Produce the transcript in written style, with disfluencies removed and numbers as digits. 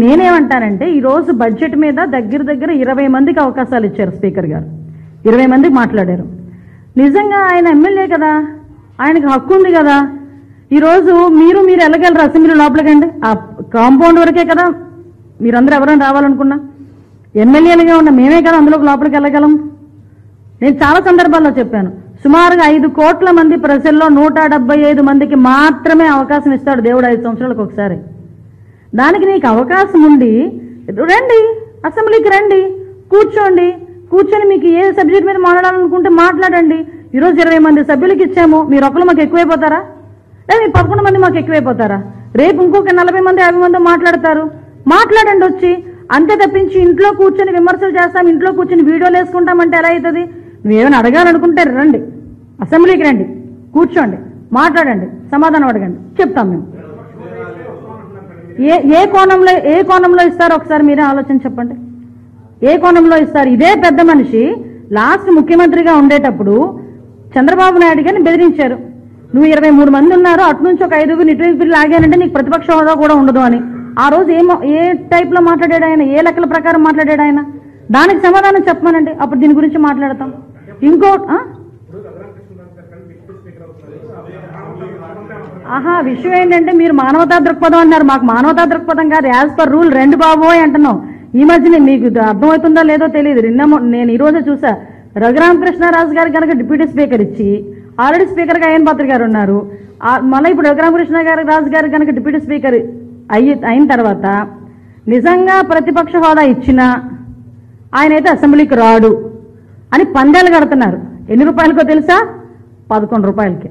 నేనేమంటానంటే ఈరోజు బడ్జెట్ మీద దగ్గర దగ్గర 20 మందికి అవకాశాలు ఇచ్చారు స్పీకర్ గారు. 20 మందికి మాట్లాడారు. నిజంగా ఆయన ఎమ్మెల్యే కదా, ఆయనకు హక్కు ఉంది కదా. ఈరోజు మీరు వెళ్ళగలరు అసెంబ్లీ లోపలికండి, ఆ కాంపౌండ్ వరకే కదా మీరందరూ ఎవరైనా రావాలనుకున్నా. ఎమ్మెల్యేలుగా ఉన్న మేమే కదా అందులోకి లోపలికి వెళ్ళగలం. నేను చాలా సందర్భాల్లో చెప్పాను, సుమారుగా 5 కోట్ల మంది ప్రజల్లో 175 మందికి మాత్రమే అవకాశం ఇస్తాడు దేవుడు 5 సంవత్సరాలకు ఒకసారి. దానికి నీకు అవకాశం ఉండి రండి, అసెంబ్లీకి రండి, కూర్చొని మీకు ఏ సబ్జెక్ట్ మీద మాట్లాడాలనుకుంటే మాట్లాడండి. ఈరోజు 20 మంది సభ్యులకి ఇచ్చాము, మీరు ఒకరు మాకు ఎక్కువైపోతారా? లేదా 11 మంది మాకు ఎక్కువైపోతారా? రేపు ఇంకొక 40 మంది 50 మంది మాట్లాడండి వచ్చి. అంతే తప్పించి ఇంట్లో కూర్చొని విమర్శలు చేస్తాం, ఇంట్లో కూర్చొని వీడియోలు వేసుకుంటామంటే ఎలా అవుతుంది? నువ్వేమైనా అడగాలనుకుంటే రండి, అసెంబ్లీకి రండి, కూర్చోండి, మాట్లాడండి, సమాధానం అడగండి, చెప్తాం మేము. ఏ కోణంలో ఇస్తారో ఒకసారి మీరే ఆలోచన చెప్పండి. ఏ కోణంలో ఇస్తారు? ఇదే పెద్ద మనిషి లాస్ట్ ముఖ్యమంత్రిగా ఉండేటప్పుడు చంద్రబాబు నాయుడు గారిని బెదిరించారు. నువ్వు 23 మంది ఉన్నారు, అటు నుంచి ఒక 5 ఇటు లాగానంటే నీకు ప్రతిపక్ష హోదా కూడా ఉండదు అని. ఆ రోజు ఏ టైప్ లో మాట్లాడాడు ఆయన? ఏ లెక్కల ప్రకారం మాట్లాడాడు ఆయన? దానికి సమాధానం చెప్పమనండి, అప్పుడు దీని గురించి మాట్లాడతాం. విషయం ఏంటంటే మీరు మానవతా దృక్పథం అన్నారు, మాకు మానవతా దృక్పథం కాదు, యాజ్ పర్ రూల్ 2 బాబోయ్ అంటున్నాం. ఈ మధ్యనే మీకు అర్థమవుతుందో లేదో తెలియదు, నేను ఈ రోజే చూసా, రఘురామకృష్ణరాజు గారు కనుక డిప్యూటీ స్పీకర్ ఇచ్చి ఆల్రెడీ స్పీకర్ గా అయ్యన్ పాత్ర గారు ఉన్నారు, మళ్ళీ ఇప్పుడు రఘురామకృష్ణరాజు గారు కనుక డిప్యూటీ స్పీకర్ అయిన తర్వాత నిజంగా ప్రతిపక్ష హోదా ఇచ్చినా ఆయన అయితే అసెంబ్లీకి రాడు అని పందాలు కడుతున్నారు. ఎన్ని రూపాయలకో తెలుసా? 11 రూపాయలకి.